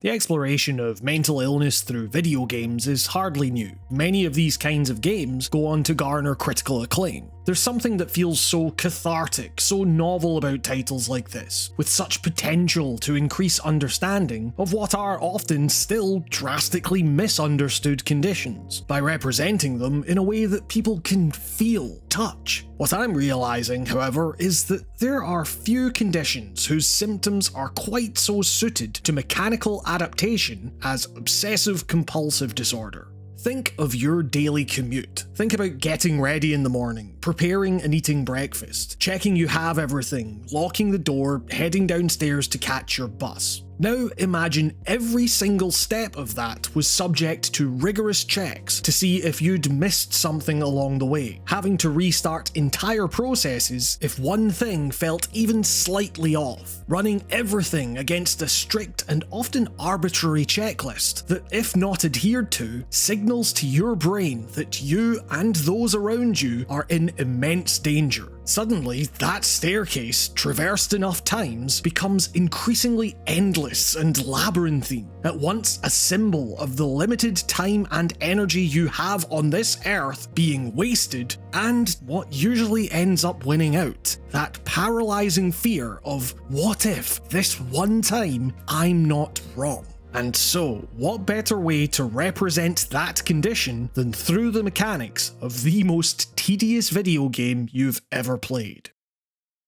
The exploration of mental illness through video games is hardly new. Many of these kinds of games go on to garner critical acclaim. There's something that feels so cathartic, so novel about titles like this, with such potential to increase understanding of what are often still drastically misunderstood conditions, by representing them in a way that people can feel, touch. What I'm realizing, however, is that there are few conditions whose symptoms are quite so suited to mechanical adaptation as obsessive compulsive disorder. Think of your daily commute. Think about getting ready in the morning, preparing and eating breakfast, checking you have everything, locking the door, heading downstairs to catch your bus. Now imagine every single step of that was subject to rigorous checks to see if you'd missed something along the way, having to restart entire processes if one thing felt even slightly off, running everything against a strict and often arbitrary checklist that, if not adhered to, signals to your brain that you and those around you are in immense danger. Suddenly, that staircase, traversed enough times, becomes increasingly endless and labyrinthine, at once a symbol of the limited time and energy you have on this earth being wasted, and what usually ends up winning out, that paralyzing fear of, what if this one time I'm not wrong? And so, what better way to represent that condition than through the mechanics of the most tedious video game you've ever played?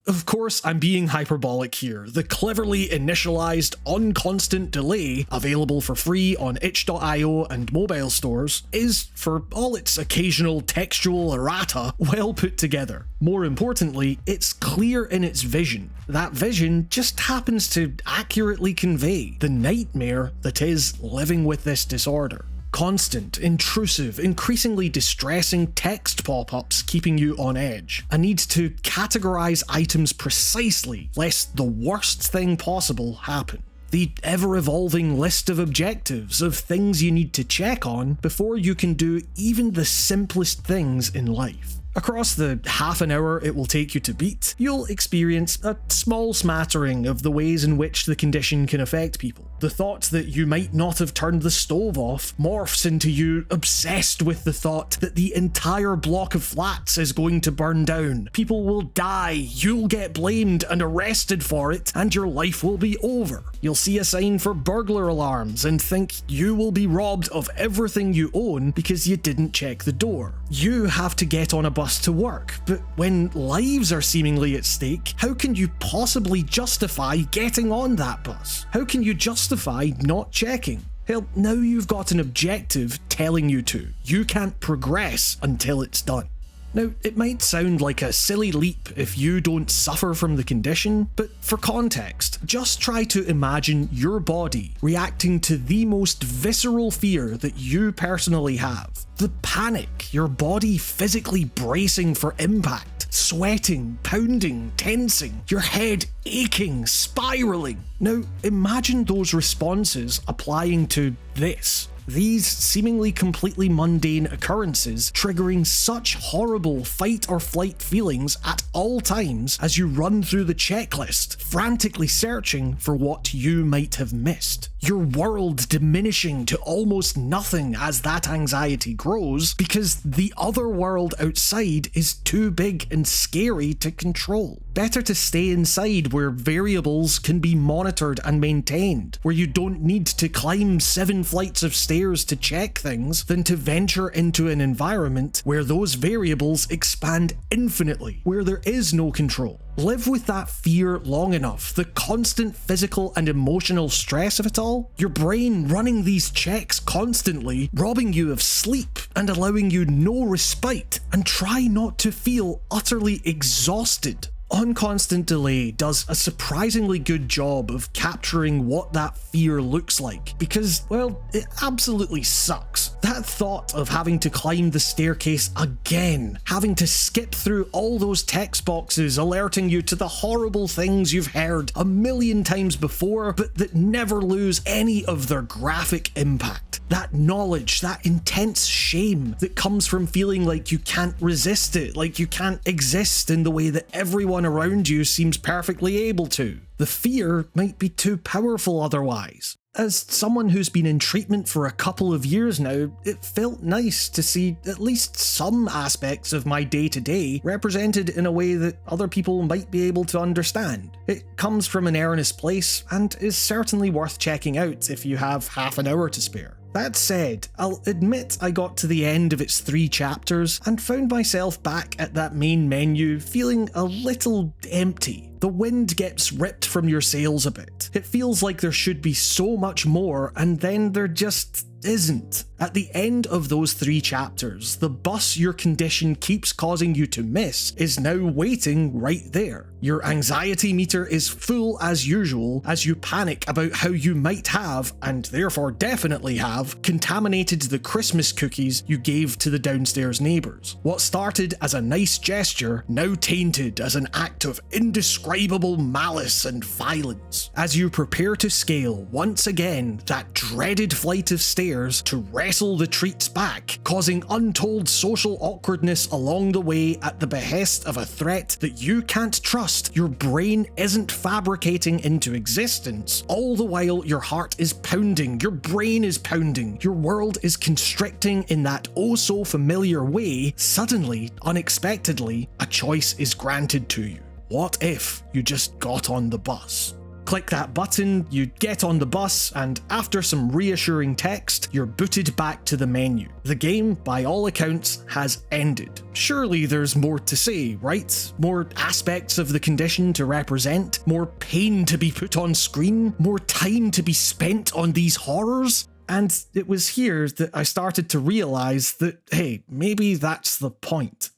Of course, I'm being hyperbolic here. The cleverly initialized unconstant delay, available for free on itch.io and mobile stores, is, for all its occasional textual errata, well put together. More importantly, it's clear in its vision. That vision just happens to accurately convey the nightmare that is living with this disorder. Constant, intrusive, increasingly distressing text pop-ups keeping you on edge. A need to categorize items precisely, lest the worst thing possible happen. The ever-evolving list of objectives, of things you need to check on before you can do even the simplest things in life. Across the half an hour it will take you to beat, you'll experience a small smattering of the ways in which the condition can affect people. The thought that you might not have turned the stove off morphs into you obsessed with the thought that the entire block of flats is going to burn down. People will die, you'll get blamed and arrested for it, and your life will be over. You'll see a sign for burglar alarms and think you will be robbed of everything you own because you didn't check the door. You have to get on a bus to work, but when lives are seemingly at stake, how can you possibly justify getting on that bus? How can you justify not checking? Hell, now you've got an objective telling you to. You can't progress until it's done. Now, it might sound like a silly leap if you don't suffer from the condition, but for context, just try to imagine your body reacting to the most visceral fear that you personally have. The panic, your body physically bracing for impact, sweating, pounding, tensing, your head aching, spiraling. Now, imagine those responses applying to this. These seemingly completely mundane occurrences triggering such horrible fight or flight feelings at all times as you run through the checklist, frantically searching for what you might have missed. Your world diminishing to almost nothing as that anxiety grows because the other world outside is too big and scary to control. Better to stay inside where variables can be monitored and maintained, where you don't need to climb 7 flights of stairs to check things, than to venture into an environment where those variables expand infinitely, where there is no control. Live with that fear long enough, the constant physical and emotional stress of it all, your brain running these checks constantly, robbing you of sleep and allowing you no respite, and try not to feel utterly exhausted. Unconstant delay does a surprisingly good job of capturing what that fear looks like, because, well, it absolutely sucks. That thought of having to climb the staircase again, having to skip through all those text boxes alerting you to the horrible things you've heard a million times before, but that never lose any of their graphic impact. That knowledge, that intense shame that comes from feeling like you can't resist it, like you can't exist in the way that everyone around you seems perfectly able to. The fear might be too powerful otherwise. As someone who's been in treatment for a couple of years now, it felt nice to see at least some aspects of my day-to-day represented in a way that other people might be able to understand. It comes from an earnest place and is certainly worth checking out if you have half an hour to spare. That said, I'll admit I got to the end of its 3 chapters and found myself back at that main menu feeling a little empty. The wind gets ripped from your sails a bit. It feels like there should be so much more, and then there just isn't. At the end of those 3 chapters, the bus your condition keeps causing you to miss is now waiting right there. Your anxiety meter is full as usual as you panic about how you might have, and therefore definitely have, contaminated the Christmas cookies you gave to the downstairs neighbours. What started as a nice gesture, now tainted as an act of indescribable malice and violence. As you prepare to scale, once again, that dreaded flight of stairs to wrestle the treats back, causing untold social awkwardness along the way at the behest of a threat that you can't trust your brain isn't fabricating into existence, all the while your heart is pounding, your brain is pounding, your world is constricting in that oh so familiar way. Suddenly, unexpectedly, a choice is granted to you. What if you just got on the bus? Click that button, you get on the bus, and after some reassuring text, you're booted back to the menu. The game, by all accounts, has ended. Surely there's more to say, right? More aspects of the condition to represent? More pain to be put on screen? More time to be spent on these horrors? And it was here that I started to realise that, hey, maybe that's the point.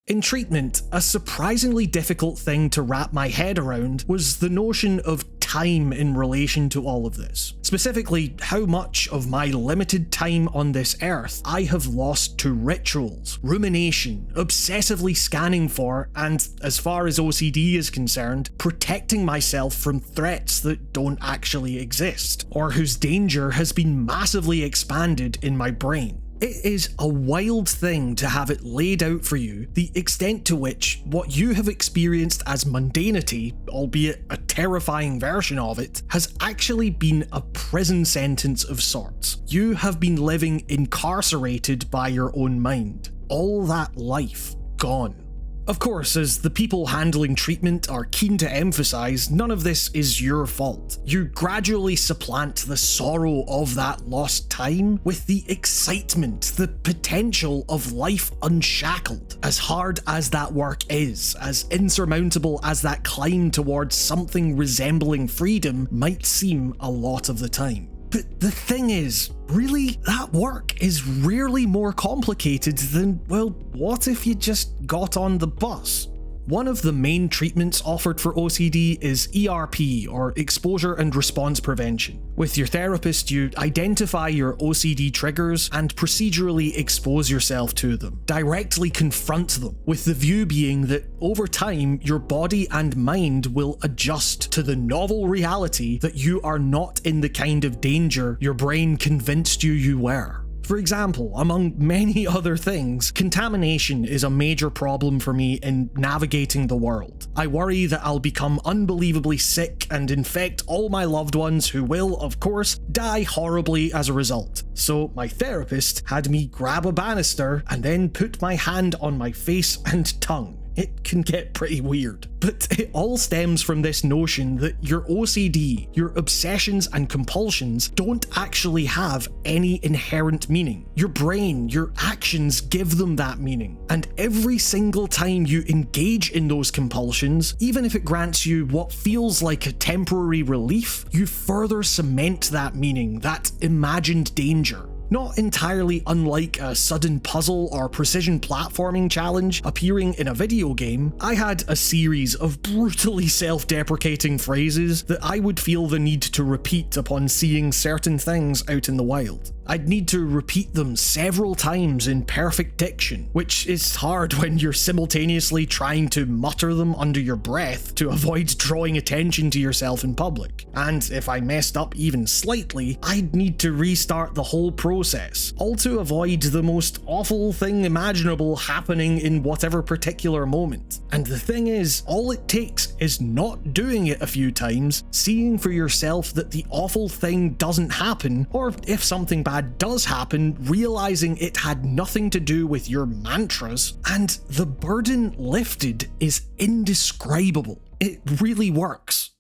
In treatment, a surprisingly difficult thing to wrap my head around was the notion of time in relation to all of this. Specifically, how much of my limited time on this earth I have lost to rituals, rumination, obsessively scanning for, and as far as OCD is concerned, protecting myself from threats that don't actually exist, or whose danger has been massively expanded in my brain. It is a wild thing to have it laid out for you, the extent to which what you have experienced as mundanity, albeit a terrifying version of it, has actually been a prison sentence of sorts. You have been living incarcerated by your own mind. All that life gone. Of course, as the people handling treatment are keen to emphasise, none of this is your fault. You gradually supplant the sorrow of that lost time with the excitement, the potential of life unshackled. As hard as that work is, as insurmountable as that climb towards something resembling freedom might seem a lot of the time. But the thing is, really, that work is rarely more complicated than, well, what if you just got on the bus? One of the main treatments offered for OCD is ERP, or exposure and response prevention. With your therapist, you identify your OCD triggers and procedurally expose yourself to them, directly confront them, with the view being that over time, your body and mind will adjust to the novel reality that you are not in the kind of danger your brain convinced you were. For example, among many other things, contamination is a major problem for me in navigating the world. I worry that I'll become unbelievably sick and infect all my loved ones who will, of course, die horribly as a result. So my therapist had me grab a banister and then put my hand on my face and tongue. It can get pretty weird. But it all stems from this notion that your OCD, your obsessions and compulsions, don't actually have any inherent meaning. Your brain, your actions give them that meaning. And every single time you engage in those compulsions, even if it grants you what feels like a temporary relief, you further cement that meaning, that imagined danger. Not entirely unlike a sudden puzzle or precision platforming challenge appearing in a video game, I had a series of brutally self-deprecating phrases that I would feel the need to repeat upon seeing certain things out in the wild. I'd need to repeat them several times in perfect diction, which is hard when you're simultaneously trying to mutter them under your breath to avoid drawing attention to yourself in public. And if I messed up even slightly, I'd need to restart the whole process, all to avoid the most awful thing imaginable happening in whatever particular moment. And the thing is, all it takes is not doing it a few times, seeing for yourself that the awful thing doesn't happen, or if something bad does happen, realizing it had nothing to do with your mantras, and the burden lifted is indescribable. It really works.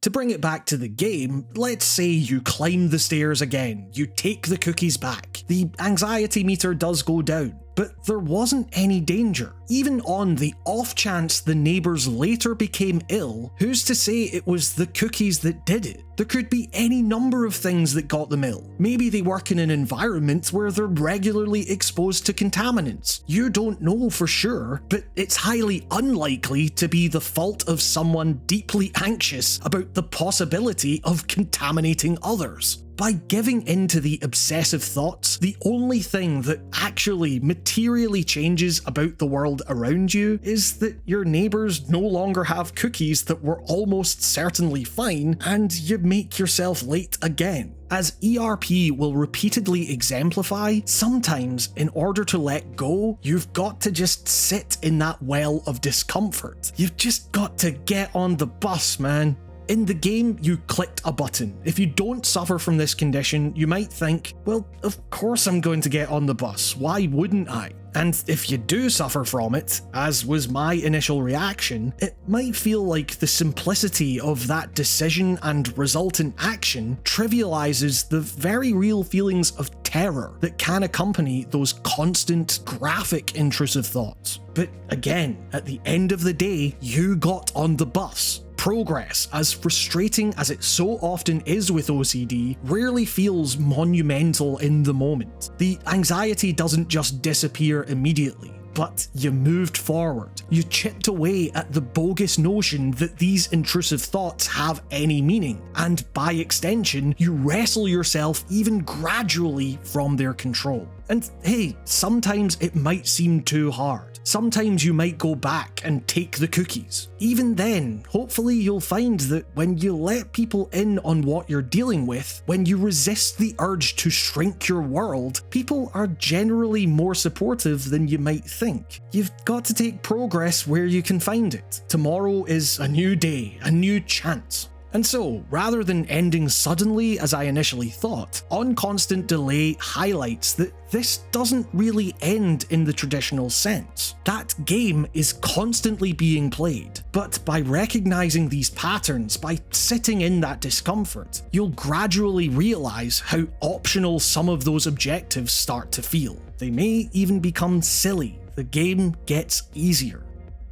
To bring it back to the game, let's say you climb the stairs again, you take the cookies back, the anxiety meter does go down, but there wasn't any danger. Even on the off chance the neighbours later became ill, who's to say it was the cookies that did it? There could be any number of things that got them ill. Maybe they work in an environment where they're regularly exposed to contaminants. You don't know for sure, but it's highly unlikely to be the fault of someone deeply anxious about the possibility of contaminating others. By giving in to the obsessive thoughts, the only thing that actually materially changes about the world around you is that your neighbours no longer have cookies that were almost certainly fine, and you make yourself late again. As ERP will repeatedly exemplify, sometimes in order to let go, you've got to just sit in that well of discomfort. You've just got to get on the bus, man. In the game, you clicked a button. If you don't suffer from this condition, you might think, well, of course I'm going to get on the bus, why wouldn't I? And if you do suffer from it, as was my initial reaction, it might feel like the simplicity of that decision and resultant action trivializes the very real feelings of terror that can accompany those constant, graphic, intrusive thoughts. But again, at the end of the day, you got on the bus. Progress, as frustrating as it so often is with OCD, rarely feels monumental in the moment. The anxiety doesn't just disappear immediately, but you moved forward. You chipped away at the bogus notion that these intrusive thoughts have any meaning, and by extension, you wrestle yourself even gradually from their control. And hey, sometimes it might seem too hard. Sometimes you might go back and take the cookies. Even then, hopefully you'll find that when you let people in on what you're dealing with, when you resist the urge to shrink your world, people are generally more supportive than you might think. You've got to take progress where you can find it. Tomorrow is a new day, a new chance. And so, rather than ending suddenly as I initially thought, On Constant Delay highlights that this doesn't really end in the traditional sense. That game is constantly being played, but by recognizing these patterns, by sitting in that discomfort, you'll gradually realize how optional some of those objectives start to feel. They may even become silly. The game gets easier.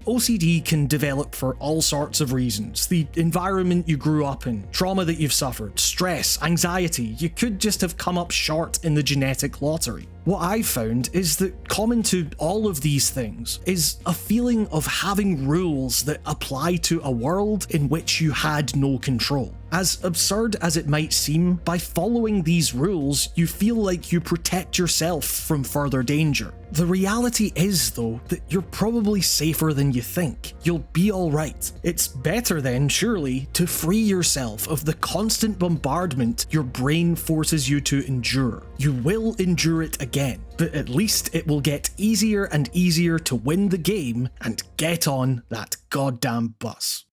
OCD can develop for all sorts of reasons. The environment you grew up in, trauma that you've suffered, stress, anxiety. You could just have come up short in the genetic lottery. What I've found is that common to all of these things is a feeling of having rules that apply to a world in which you had no control. As absurd as it might seem, by following these rules, you feel like you protect yourself from further danger. The reality is, though, that you're probably safer than you think. You'll be alright. It's better then, surely, to free yourself of the constant bombardment your brain forces you to endure. You will endure it again, but at least it will get easier and easier to win the game and get on that goddamn bus.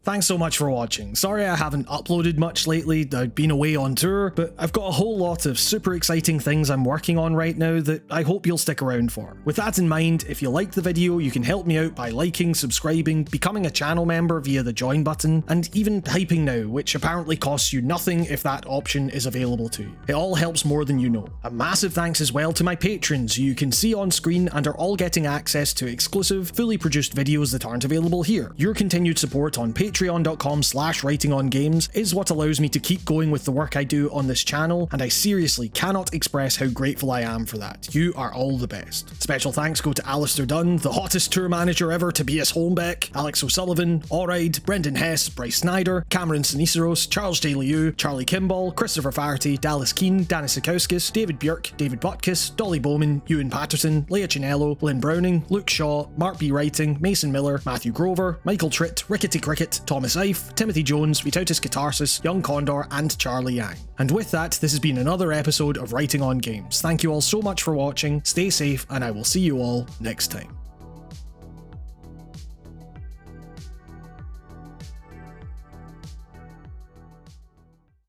Thanks so much for watching. Sorry I haven't uploaded much lately, I've been away on tour, but I've got a whole lot of super exciting things I'm working on right now that I hope you'll stick around for. With that in mind, if you liked the video, you can help me out by liking, subscribing, becoming a channel member via the join button, and even hyping now, which apparently costs you nothing if that option is available to you. It all helps more than you know. A massive thanks as well to my patrons, who you can see on screen and are all getting access to exclusive, fully produced videos that aren't available here. Your continued support on Patreon Patreon.com/writingongames is what allows me to keep going with the work I do on this channel, and I seriously cannot express how grateful I am for that. You are all the best. Special thanks go to Alistair Dunn, the hottest tour manager ever, Tobias Holmbeck, Alex O'Sullivan, Allride, Brendan Hess, Bryce Snyder, Cameron Siniceros, Charles J. Liu, Charlie Kimball, Christopher Faherty, Dallas Keane, Danis Sikauskis, David Björk, David Butkus, Dolly Bowman, Ewan Patterson, Leah Chinello, Lynn Browning, Luke Shaw, Mark B. Writing, Mason Miller, Matthew Grover, Michael Tritt, Rickety Cricket, Thomas Ife, Timothy Jones, Vitautis Catharsis, Young Condor, and Charlie Yang. And with that, this has been another episode of Writing on Games. Thank you all so much for watching, stay safe, and I will see you all next time.